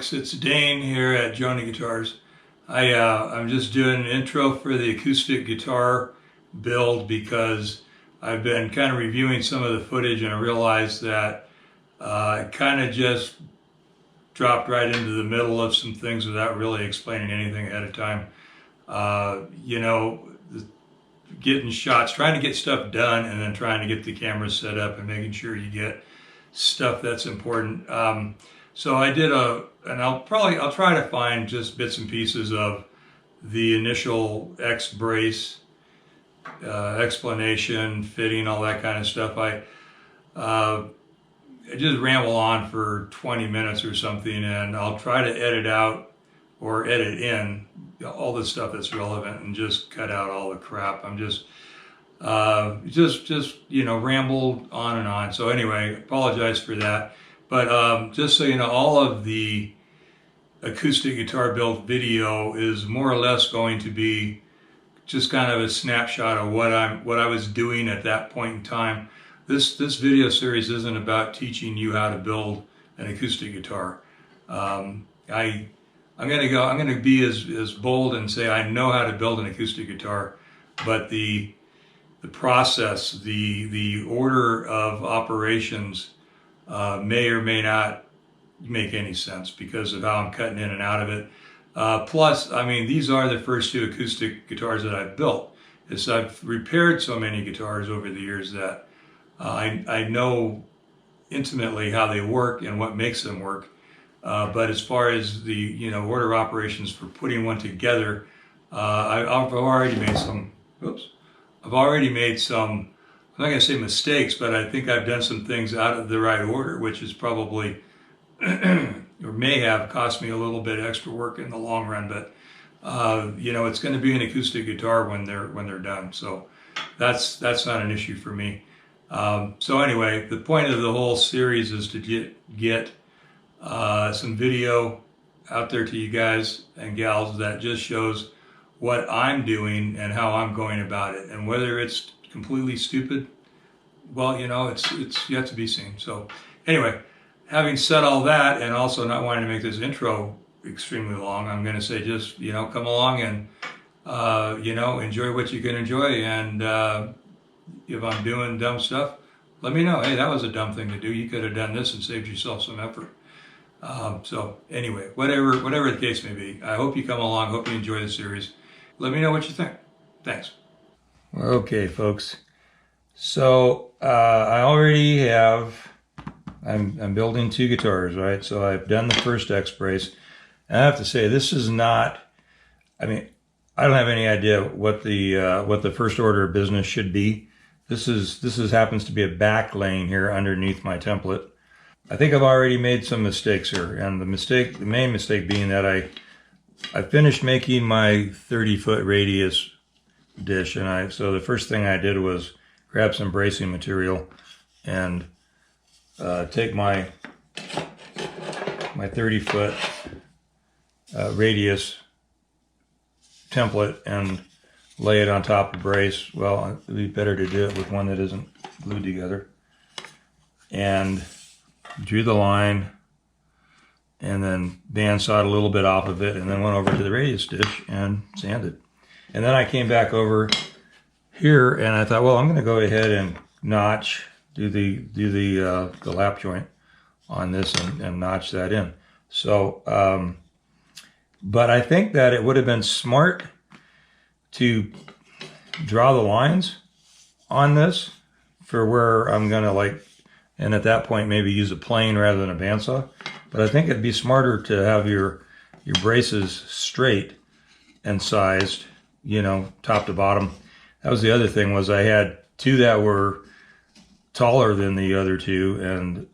folks, it's Dane here at JONAH Guitars. I'm just doing an intro for the acoustic guitar build because I've been kind of reviewing some of the footage and I realized that I kind of just dropped right into the middle of some things without really explaining anything ahead of time. Getting shots, trying to get stuff done and then trying to get the camera set up and making sure you get stuff that's important. So I did and I'll try to find just bits and pieces of the initial X brace explanation, fitting, all that kind of stuff. I just ramble on for 20 minutes or something, and I'll try to edit out or edit in all the stuff that's relevant and just cut out all the crap. I'm just rambled on and on. So anyway, apologize for that. But just so you know, all of the acoustic guitar build video is more or less going to be just kind of a snapshot of what I was doing at that point in time. This video series isn't about teaching you how to build an acoustic guitar. I'm gonna be as bold and say I know how to build an acoustic guitar, but the process, the order of operations may or may not make any sense because of how I'm cutting in and out of it. Plus, I mean, these are the first two acoustic guitars that I've built. I've repaired so many guitars over the years that I know intimately how they work and what makes them work. But as far as the order of operations for putting one together, I've already made some. I've already made some. I'm not going to say mistakes, but I think I've done some things out of the right order, which is probably or may have cost me a little bit extra work in the long run. But it's going to be an acoustic guitar when they're done. So that's not an issue for me. So anyway, the point of the whole series is to get some video out there to you guys and gals that just shows what I'm doing and how I'm going about it, and whether it's completely stupid, well, it's yet to be seen. So anyway, having said all that, and also not wanting to make this intro extremely long, I'm going to say just come along and enjoy what you can enjoy, and if I'm doing dumb stuff, let me know. Hey, that was a dumb thing to do. You could have done this and saved yourself some effort. So anyway, whatever the case may be, I hope you come along. Hope you enjoy the series. Let me know what you think. Thanks. Okay, folks. So I already have. I'm building two guitars, right? So I've done the first X brace, and I have to say this is not. I mean, I don't have any idea what the first order of business should be. This happens to be a back lane here underneath my template. I think I've already made some mistakes here, and the main mistake being that I finished making my 30-foot radius dish, and so the first thing I did was grab some bracing material and take my 30-foot radius template and lay it on top of the brace. Well, it'd be better to do it with one that isn't glued together. And drew the line and then bandsawed a little bit off of it, and then went over to the radius dish and sanded. And then I came back over here and I thought, well, I'm going to go ahead and notch, do the lap joint on this and notch that in. So, but I think that it would have been smart to draw the lines on this for where I'm going to and at that point maybe use a plane rather than a bandsaw. But I think it'd be smarter to have your braces straight and sized, top to bottom. That was the other thing, was I had two that were taller than the other two, and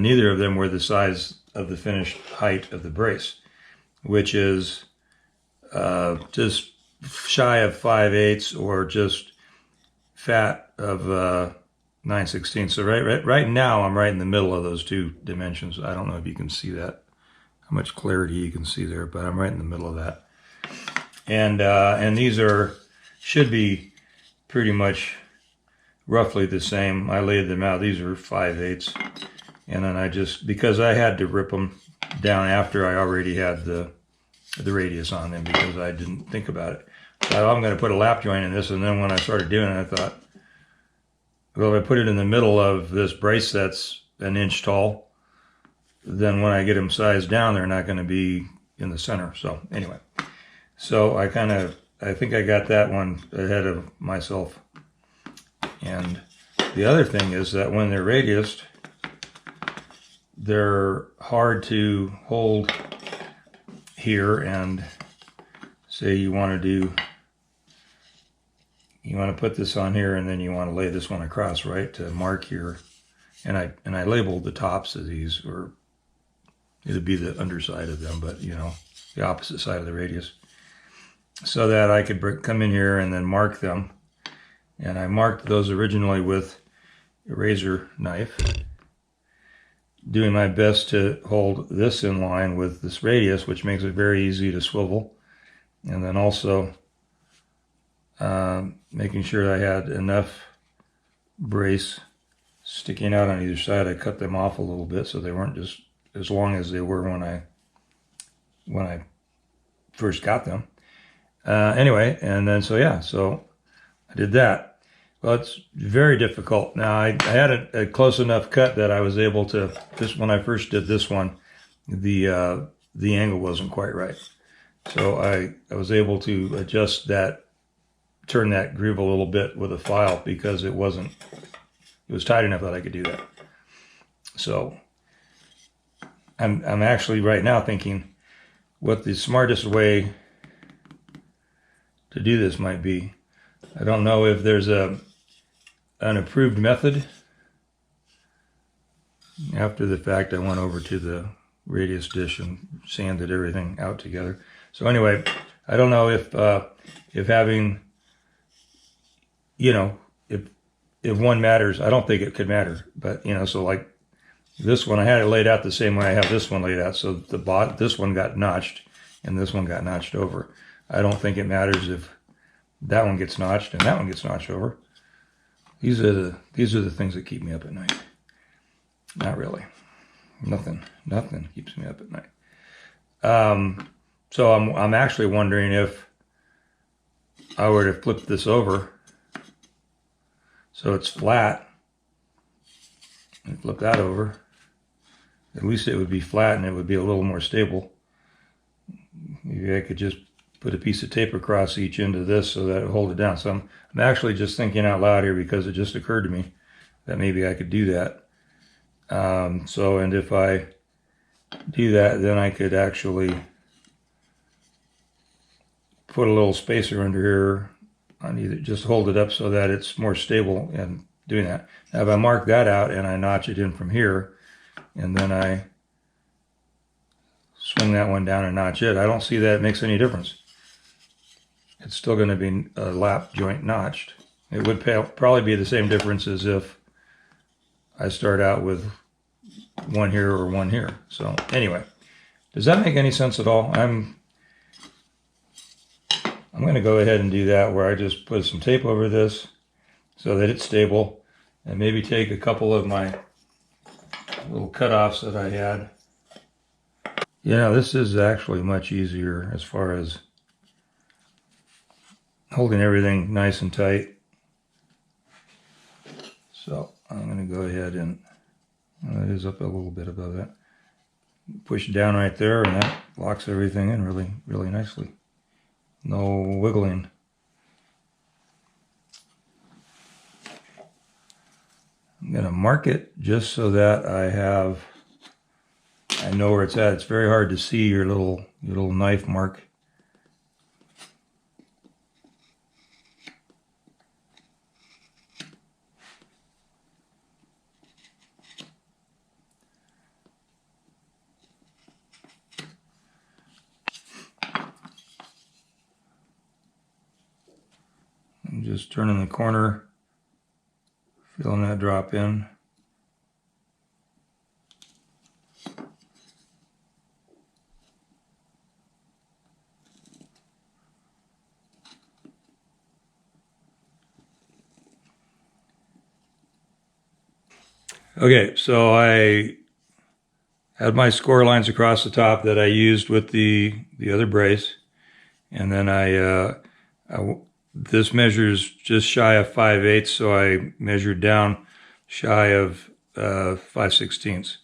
neither of them were the size of the finished height of the brace, which is just shy of 5/8 or just fat of 9/16. So right now I'm right in the middle of those two dimensions. I don't know if you can see that, how much clarity you can see there, but I'm right in the middle of that. And these should be pretty much roughly the same. I laid them out. These are 5/8, and then because I had to rip them down after I already had the radius on them because I didn't think about it. So I'm going to put a lap joint in this, and then when I started doing it, I thought, well, if I put it in the middle of this brace that's an inch tall, then when I get them sized down, they're not going to be in the center. So anyway, so I think I got that one ahead of myself. And the other thing is that when they're radiused, they're hard to hold here, and say you want to put this on here, and then you want to lay this one across, right, to mark here. And I labeled the tops of these, or it'd be the underside of them, but you know, the opposite side of the radius, so that I could come in here and then mark them. And I marked those originally with a razor knife, doing my best to hold this in line with this radius, which makes it very easy to swivel. And then also making sure I had enough brace sticking out on either side. I cut them off a little bit so they weren't just as long as they were when I first got them. Anyway, and then so I did that. Well, it's very difficult. Now, I had a close enough cut that I was able to, just when I first did this one, the angle wasn't quite right. So I was able to adjust that, turn that groove a little bit with a file, because it was tight enough that I could do that. So I'm actually right now thinking what the smartest way to do this might be. I don't know if there's an approved method. After the fact, I went over to the radius dish and sanded everything out together. So anyway, I don't know if having, you know, if one matters. I don't think it could matter, but you know, so like this one, I had it laid out the same way I have this one laid out. So this one got notched and this one got notched over. I don't think it matters if that one gets notched and that one gets notched over. These are the things that keep me up at night. Not really. Nothing keeps me up at night. So I'm actually wondering if I were to flip this over so it's flat and flip that over, at least it would be flat and it would be a little more stable. Maybe I could just put a piece of tape across each end of this so that it would hold it down. So I'm actually just thinking out loud here because it just occurred to me that maybe I could do that. And if I do that, then I could actually put a little spacer under here on either, just hold it up so that it's more stable in doing that. Now if I mark that out and I notch it in from here, and then I swing that one down and notch it, I don't see that it makes any difference. It's still going to be a lap joint notched. It would probably be the same difference as if I start out with one here or one here. So anyway, does that make any sense at all? I'm going to go ahead and do that, where I just put some tape over this so that it's stable, and maybe take a couple of my little cutoffs that I had. You know, this is actually much easier as far as holding everything nice and tight. So I'm going to go ahead and, well, it is up a little bit above that. Push it down right there, and that locks everything in really, really nicely. No wiggling. I'm going to mark it just so that I know where it's at. It's very hard to see your little knife mark. I'm just turning the corner, filling that drop in. Okay, so I had my score lines across the top that I used with the other brace, and then this measures just shy of 5/8, so I measured down shy of 5/16,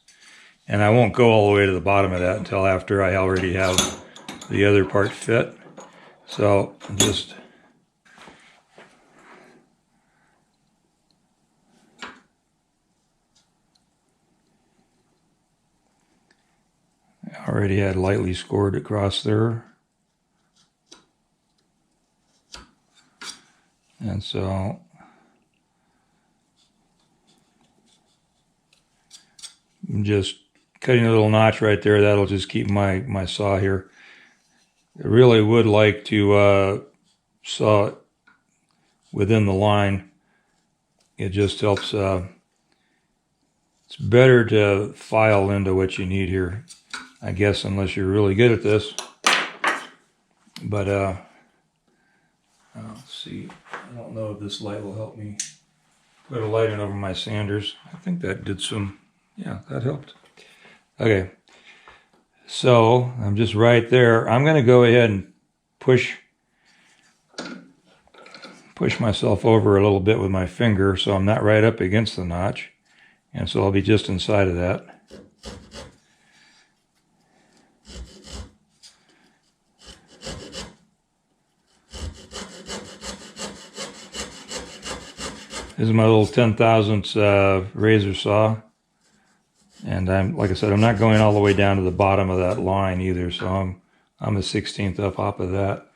and I won't go all the way to the bottom of that until after I already have the other part fit. So just I already had lightly scored across there. And so I'm just cutting a little notch right there. That'll just keep my saw here. I really would like to saw it within the line. It just helps. It's better to file into what you need here, I guess, unless you're really good at this. But let's see. I don't know if this light will help me put a light in over my sanders. I think that did some, yeah, that helped. Okay, so I'm just right there. I'm going to go ahead and push myself over a little bit with my finger so I'm not right up against the notch. And so I'll be just inside of that. This is my little 10,000th razor saw, and like I said, I'm not going all the way down to the bottom of that line either, so I'm a 16th up off of that.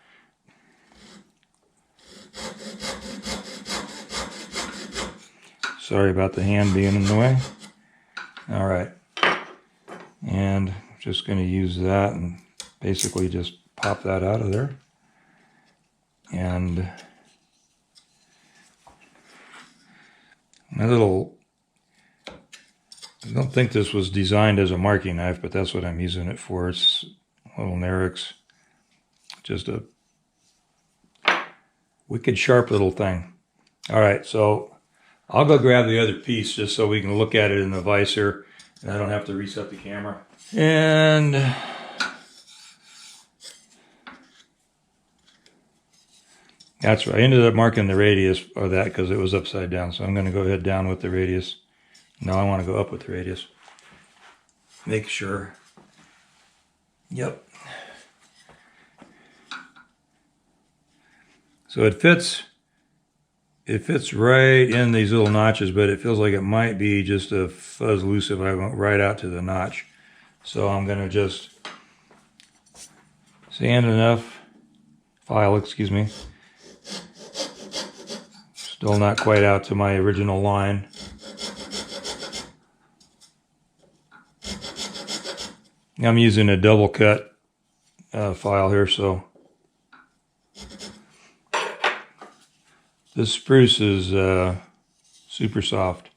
Sorry about the hand being in the way. All right, and I'm just going to use that and basically just pop that out of there, and my little, I don't think this was designed as a marking knife, but that's what I'm using it for. It's a little Nerix, just a wicked sharp little thing. All right, so I'll go grab the other piece just so we can look at it in the vise here, and I don't have to reset the camera. And that's right. I ended up marking the radius of that because it was upside down. So I'm going to go ahead down with the radius. No, I want to go up with the radius. Make sure. Yep. So it fits right in these little notches, but it feels like it might be just a fuzz loose if I went right out to the notch. So I'm going to just sand enough, file, excuse me. Still not quite out to my original line. I'm using a double cut file here, so this spruce is super soft.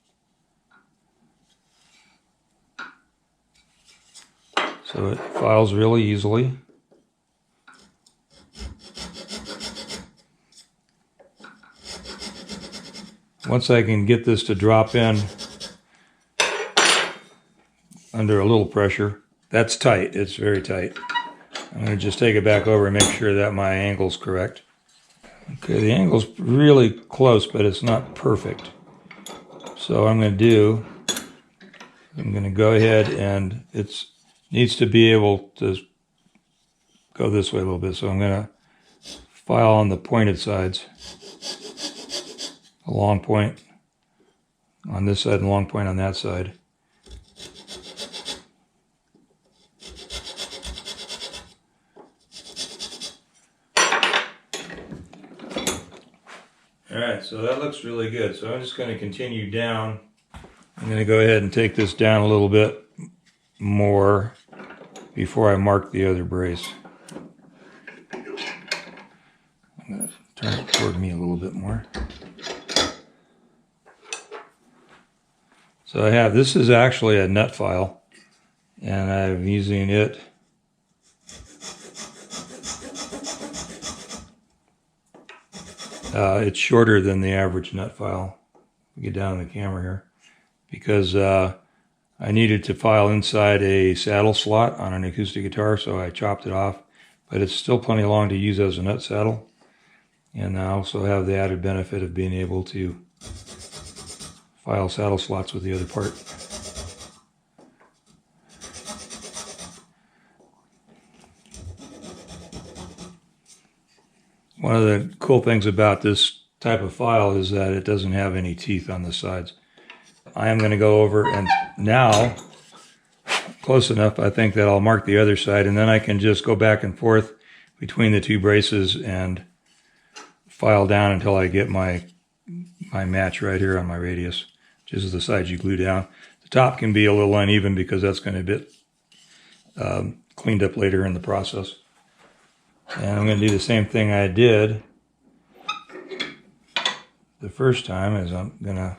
So it files really easily. Once I can get this to drop in under a little pressure, that's tight, it's very tight. I'm going to just take it back over and make sure that my angle's correct. Okay, the angle's really close, but it's not perfect. So what I'm going to do, I'm going to go ahead and it needs to be able to go this way a little bit. So I'm going to file on the pointed sides. A long point on this side and a long point on that side. Alright, so that looks really good. So I'm just going to continue down. I'm going to go ahead and take this down a little bit more before I mark the other brace. I'm going to turn it toward me a little bit more. So I have, this is actually a nut file, and I'm using it it's shorter than the average nut file. Get down on the camera here, because I needed to file inside a saddle slot on an acoustic guitar, so I chopped it off. But it's still plenty long to use as a nut saddle. And I also have the added benefit of being able to file saddle slots with the other part. One of the cool things about this type of file is that it doesn't have any teeth on the sides. I am going to go over and now, close enough, I think that I'll mark the other side, and then I can just go back and forth between the two braces and file down until I get my match right here on my radius, which is the side you glue down. The top can be a little uneven because that's going to be cleaned up later in the process. And I'm going to do the same thing I did the first time, is I'm going to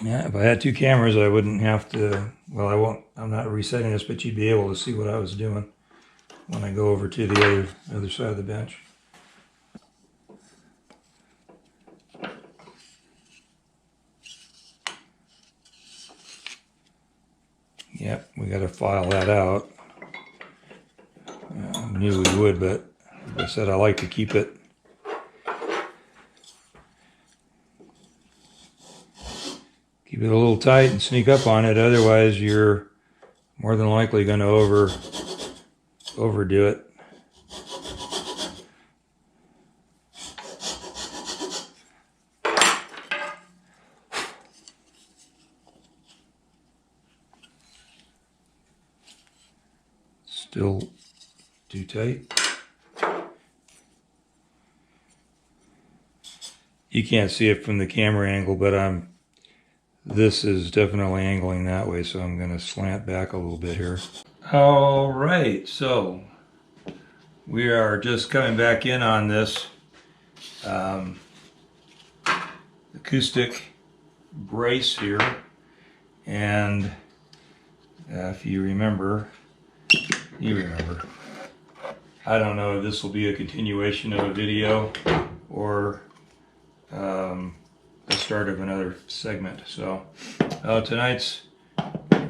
yeah, if I had two cameras, I wouldn't have to, well, I'm not resetting this, but you'd be able to see what I was doing when I go over to the other side of the bench. Yep, we got to file that out. I knew we would, but like I said, I like to keep it a little tight and sneak up on it. Otherwise, you're more than likely going to overdo it. Still too tight. You can't see it from the camera angle, but this is definitely angling that way, so I'm going to slant back a little bit here. All right, so we are just coming back in on this acoustic brace here, and if you remember, I don't know if this will be a continuation of a video or the start of another segment. So tonight's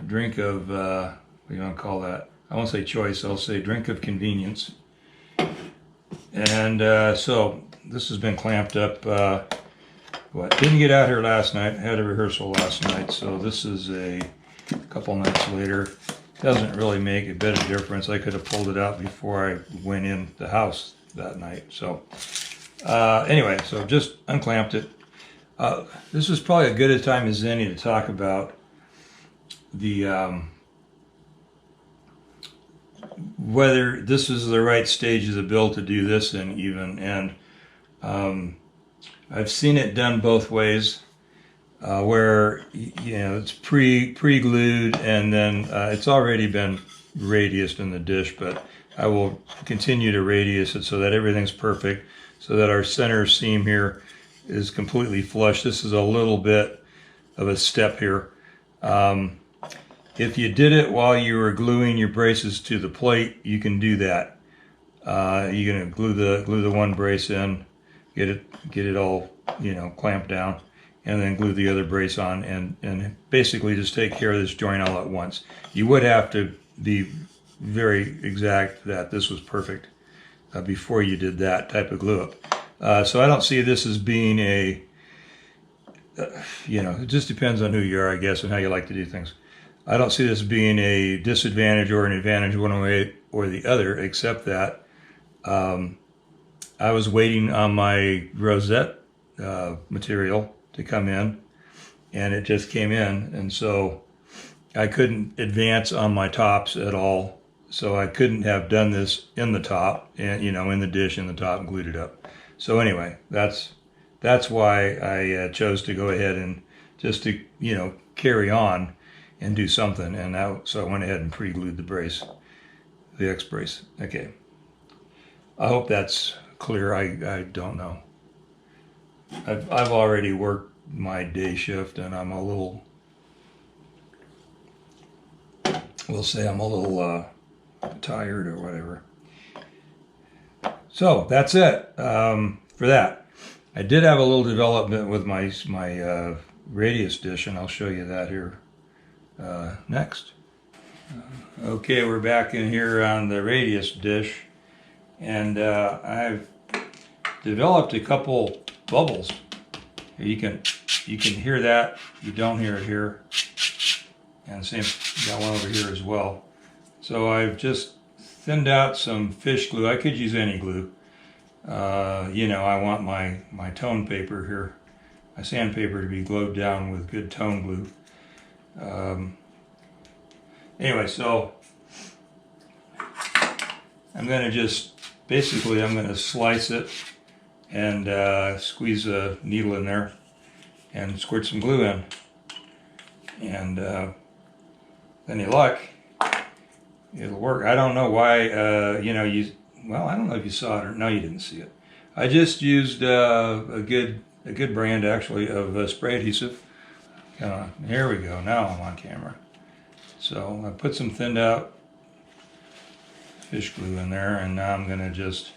drink of, what do you want to call that? I won't say choice, I'll say drink of convenience. And so this has been clamped up, didn't get out here last night, had a rehearsal last night, so this is a couple nights later. Doesn't really make a bit of difference. I could have pulled it out before I went in the house that night. So anyway, so just unclamped it. This is probably as good a time as any to talk about the whether this is the right stage of the build to do this in even. And I've seen it done both ways. Where it's pre-glued and then it's already been radiused in the dish, but I will continue to radius it so that everything's perfect, so that our center seam here is completely flush. This is a little bit of a step here. If you did it while you were gluing your braces to the plate, you can do that. You're gonna glue the one brace in, get it all clamped down, and then glue the other brace on, and basically just take care of this joint all at once. You would have to be very exact that this was perfect before you did that type of glue up. So I don't see this as being a, it just depends on who you are, I guess, and how you like to do things. I don't see this being a disadvantage or an advantage one way or the other, except that I was waiting on my rosette material to come in, and it just came in, and so I couldn't advance on my tops at all. So I couldn't have done this in the top, and in the dish in the top, and glued it up. So anyway, that's why I chose to go ahead and just to carry on and do something. And so I went ahead and pre-glued the brace, the X brace. Okay. I hope that's clear. I don't know. I've already worked my day shift, and I'm a little, we'll say I'm a little tired or whatever. So that's it for that. I did have a little development with my radius dish, and I'll show you that here next. Okay, we're back in here on the radius dish, and I've developed a couple bubbles. You can hear that. You don't hear it here, and same, got one over here as well. So I've just thinned out some fish glue. I could use any glue. I want my tone paper here, my sandpaper, to be glued down with good tone glue. Anyway, so I'm going to slice it and squeeze a needle in there and squirt some glue in. And any luck, it'll work. I don't know why, well, I don't know if you saw it or no, you didn't see it. I just used a good brand actually of spray adhesive. Here we go. Now I'm on camera. So I put some thinned out fish glue in there, and now I'm going to just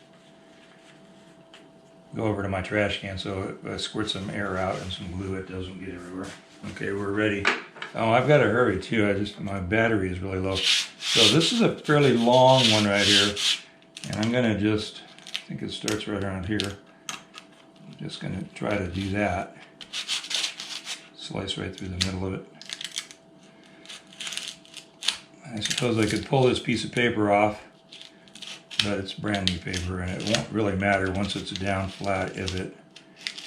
go over to my trash can so I squirt some air out and some glue. It doesn't get everywhere. Okay, we're ready. Oh, I've got to hurry too. My battery is really low. So this is a fairly long one right here, and I'm going to just, I think it starts right around here. I'm just going to try to do that. Slice right through the middle of it. I suppose I could pull this piece of paper off, but it's brand new paper, and it won't really matter once it's down flat if it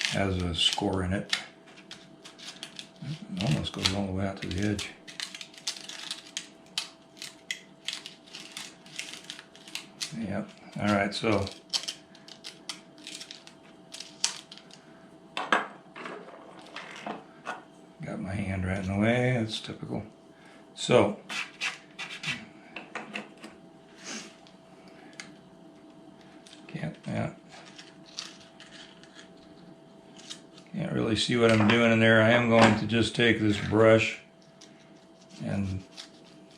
has a score in it. It almost goes all the way out to the edge. Yep. All right, so got my hand right in the way. That's typical. So can't really see what I'm doing in there. I am going to just take this brush and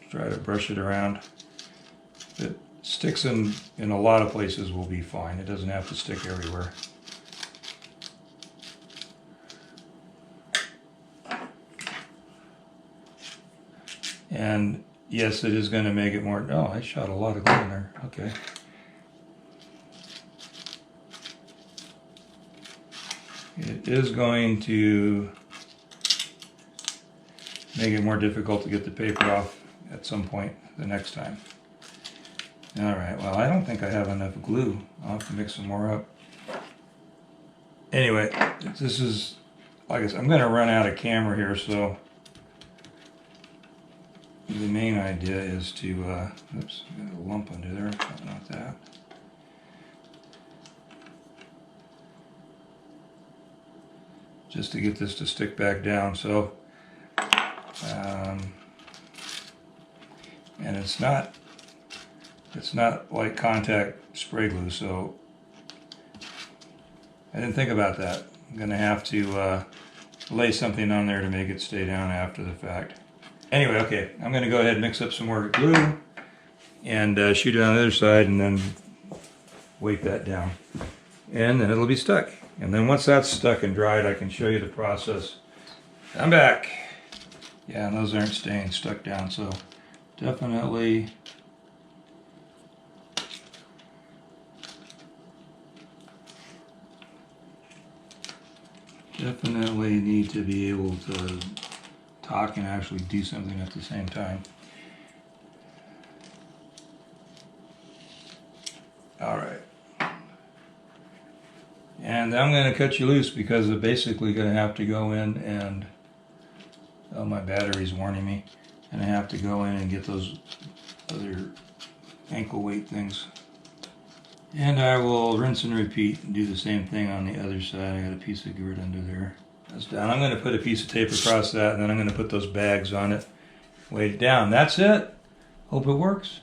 try to brush it around. If it sticks in a lot of places, will be fine. It doesn't have to stick everywhere. And yes, it is going to make it more. Oh, I shot a lot of glue in there. Okay. It is going to make it more difficult to get the paper off at some point the next time. Alright, well, I don't think I have enough glue. I'll have to mix some more up. Anyway, this is, like I said, I'm going to run out of camera here, so the main idea is to, oops, got a lump under there, not that. Just to get this to stick back down. So, and it's not like contact spray glue, so I didn't think about that. I'm gonna have to lay something on there to make it stay down after the fact. Anyway, okay, I'm gonna go ahead and mix up some more glue and shoot it on the other side, and then weight that down, and then it'll be stuck. And then once that's stuck and dried, I can show you the process. I'm back. Yeah, and those aren't staying stuck down, so definitely need to be able to talk and actually do something at the same time. All right. And And I'm going to cut you loose because I'm basically going to have to go in and, oh, my battery's warning me, and I have to go in and get those other ankle weight things. And I will rinse and repeat and do the same thing on the other side. I got a piece of grit under there. That's down. I'm going to put a piece of tape across that, and then I'm going to put those bags on it, weight it down. That's it. Hope it works.